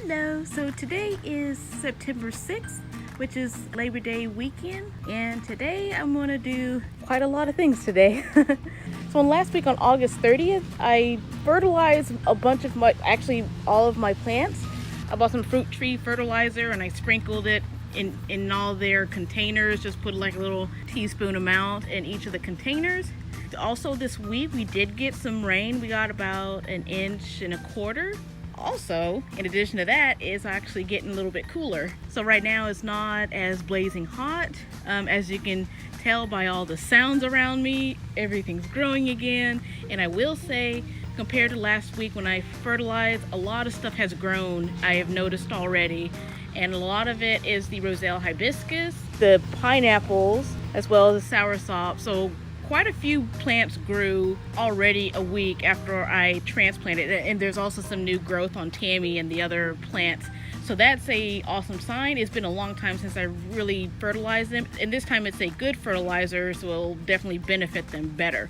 Hello, so today is September 6th, which is Labor Day weekend, and today I'm going to do quite a lot of things today. So last week on August 30th, I fertilized a bunch of all of my plants. I bought some fruit tree fertilizer and I sprinkled it in all their containers, just put like a little teaspoon amount in each of the containers. Also this week we did get some rain. We got about 1.25 inches. Also, in addition to that, it's actually getting a little bit cooler. So right now it's not as blazing hot. As you can tell by all the sounds around me, everything's growing again. And I will say, compared to last week when I fertilized, a lot of stuff has grown, I have noticed already. And a lot of it is the roselle hibiscus, the pineapples, as well as the soursop. So quite a few plants grew already a week after I transplanted, and there's also some new growth on Tammy and the other plants. So that's a awesome sign. It's been a long time since I really fertilized them, and this time it's a good fertilizer, so it'll definitely benefit them better.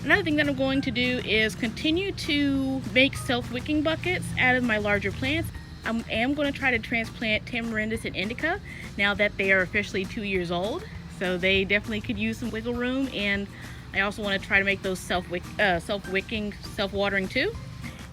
Another thing that I'm going to do is continue to make self-wicking buckets out of my larger plants. I am going to try to transplant Tamarinds and indica now that they are officially 2 years old. So they definitely could use some wiggle room, and I also want to try to make those self-wicking, self-watering too.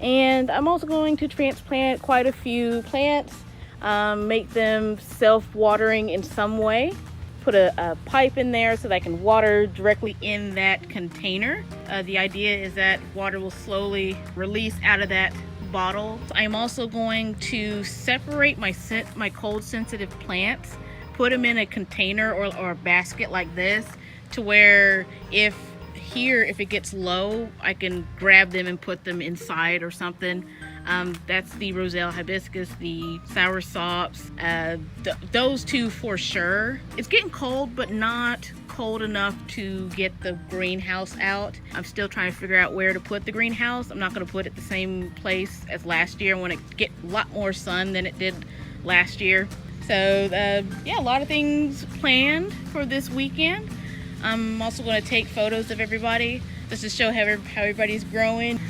And I'm also going to transplant quite a few plants, make them self-watering in some way. Put a pipe in there so that I can water directly in that container. The idea is that water will slowly release out of that bottle. So I'm also going to separate my cold sensitive plants, put them in a container or a basket like this, to where if it gets low, I can grab them and put them inside or something. That's the roselle hibiscus, the soursops, those two for sure. It's getting cold, but not cold enough to get the greenhouse out. I'm still trying to figure out where to put the greenhouse. I'm not going to put it the same place as last year. I want to get a lot more sun than it did last year. So yeah, a lot of things planned for this weekend. I'm also going to take photos of everybody just to show how everybody's growing.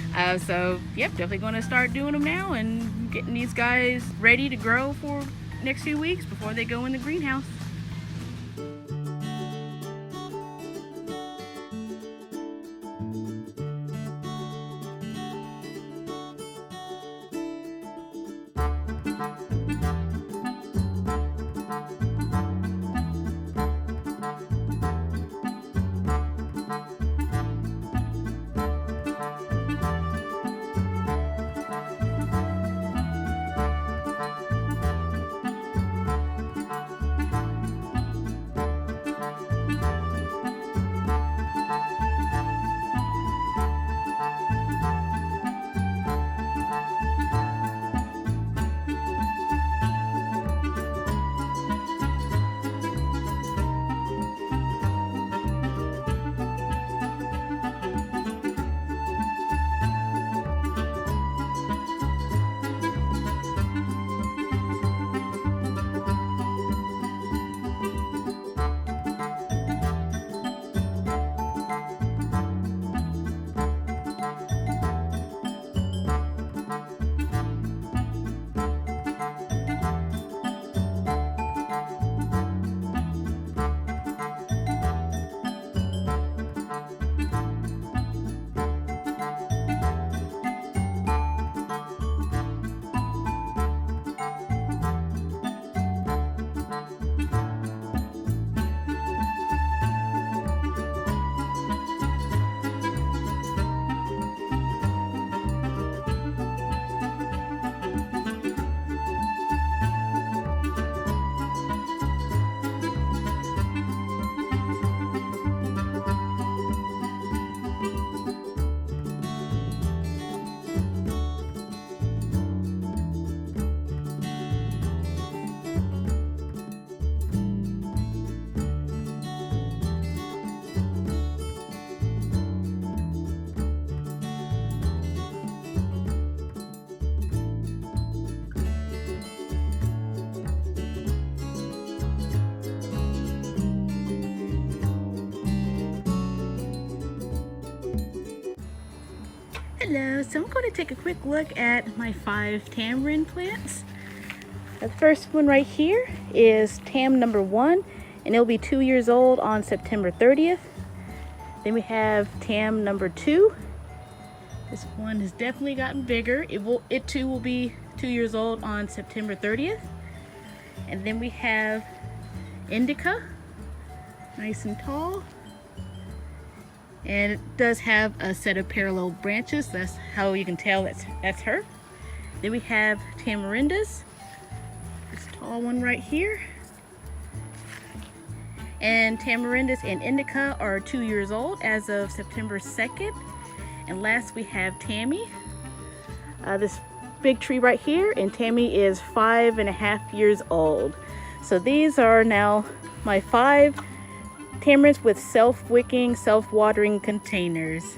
So yep, definitely going to start doing them now and getting these guys ready to grow for next few weeks before they go in the greenhouse. Hello, so I'm going to take a quick look at my 5 tamarind plants. The first one right here is Tam number 1, and it'll be 2 years old on September 30th. Then we have Tam number 2. This one has definitely gotten bigger. It too will be 2 years old on September 30th. And then we have Indica, nice and tall. And it does have a set of parallel branches. That's how you can tell that's her. Then we have Tamarinds, this tall one right here. And Tamarinds and Indica are 2 years old as of September 2nd. And last we have Tammy, this big tree right here, and Tammy is 5.5 years old. So these are now my 5 tamarinds with self-wicking, self-watering containers.